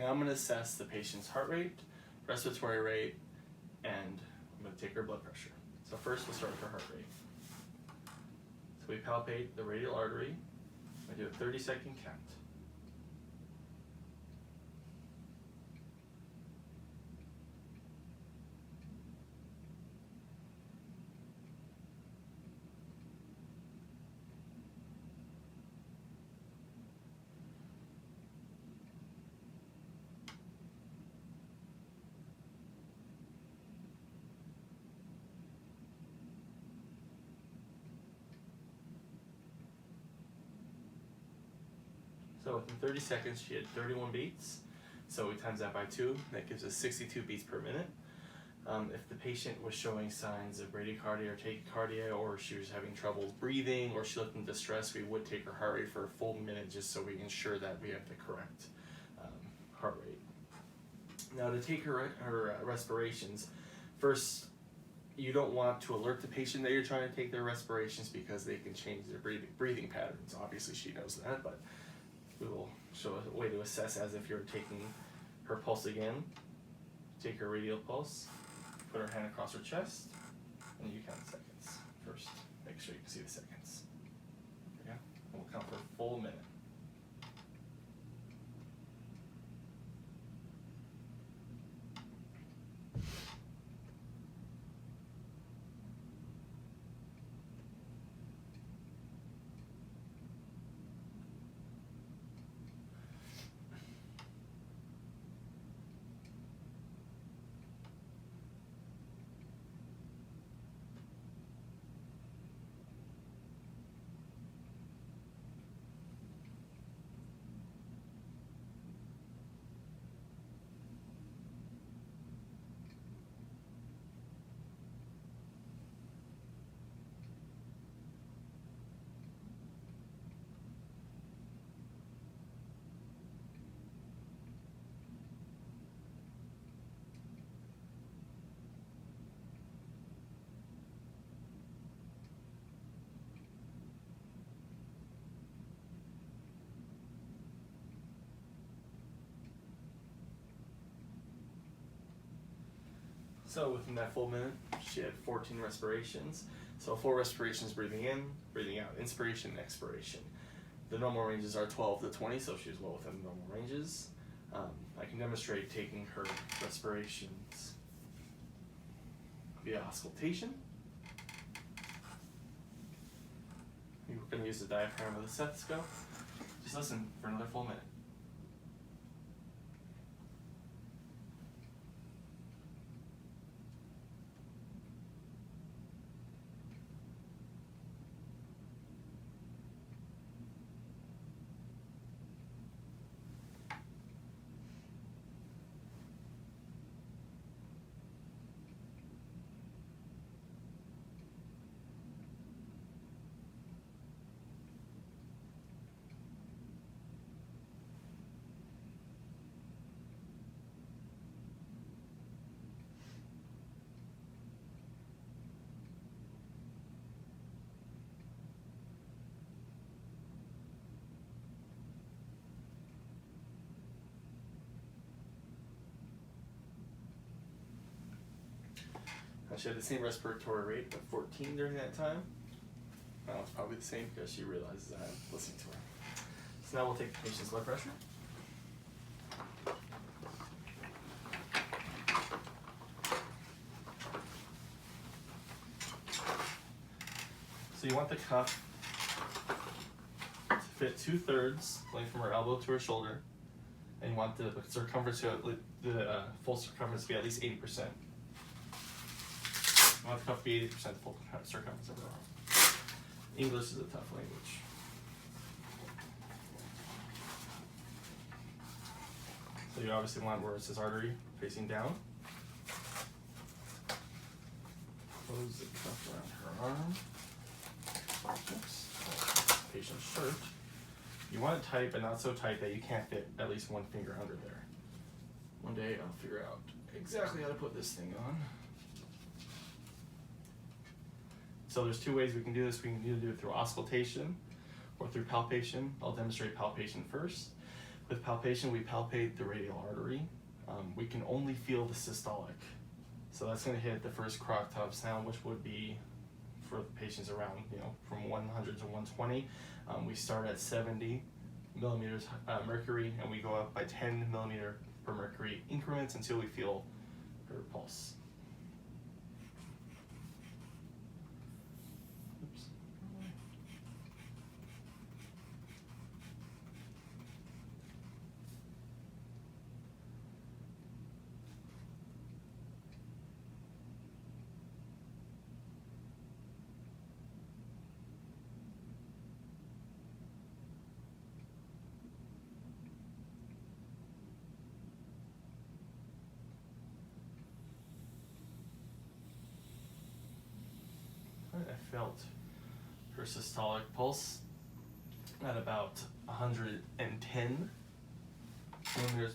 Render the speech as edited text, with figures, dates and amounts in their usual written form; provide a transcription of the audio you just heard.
now I'm going to assess the patient's heart rate, respiratory rate, and I'm going to take her blood pressure. So first we'll start with her heart rate. So we palpate the radial artery. I do a 30-second count. So within 30 seconds, she had 31 beats. So we times that by 2, that gives us 62 beats per minute. If the patient was showing signs of bradycardia or tachycardia, or she was having trouble breathing, or she looked in distress, we would take her heart rate for a full minute just so we ensure that we have the correct heart rate. Now to take her respirations, first, you don't want to alert the patient that you're trying to take their respirations because they can change their breathing patterns. Obviously she knows that, but we will show a way to assess as if you're taking her pulse again. Take her radial pulse, put her hand across her chest, and you count the seconds first. Make sure you can see the seconds. Okay? And we'll count for a full minute. So within that full minute, she had 14 respirations. So 4 respirations breathing in, breathing out, inspiration and expiration. The normal ranges are 12 to 20, so she was well within the normal ranges. I can demonstrate taking her respirations via auscultation. We're going to use the diaphragm of the stethoscope. Just listen for another full minute. She had the same respiratory rate of 14 during that time. Well, it's probably the same because she realizes I'm listening to her. So now we'll take the patient's blood pressure. So you want the cuff to fit 2/3 length from her elbow to her shoulder, and you want the circumference to the full circumference to be at least 80%. You want the cuff to be 80% the full circumference of her arm. English is a tough language. So you obviously want where it says artery facing down. Close the cuff around her arm. Patient's shirt. You want it tight, but not so tight that you can't fit at least one finger under there. One day I'll figure out exactly how to put this thing on. So there's 2 ways we can do this. We can either do it through auscultation or through palpation. I'll demonstrate palpation first. With palpation, we palpate the radial artery. We can only feel the systolic. So that's going to hit the first Krakow sound, which would be for the patients around, from 100 to 120. We start at 70 millimeters mercury, and we go up by 10 millimeter per mercury increments until we feel her pulse. Oops. I felt her systolic pulse at about 110 millimeters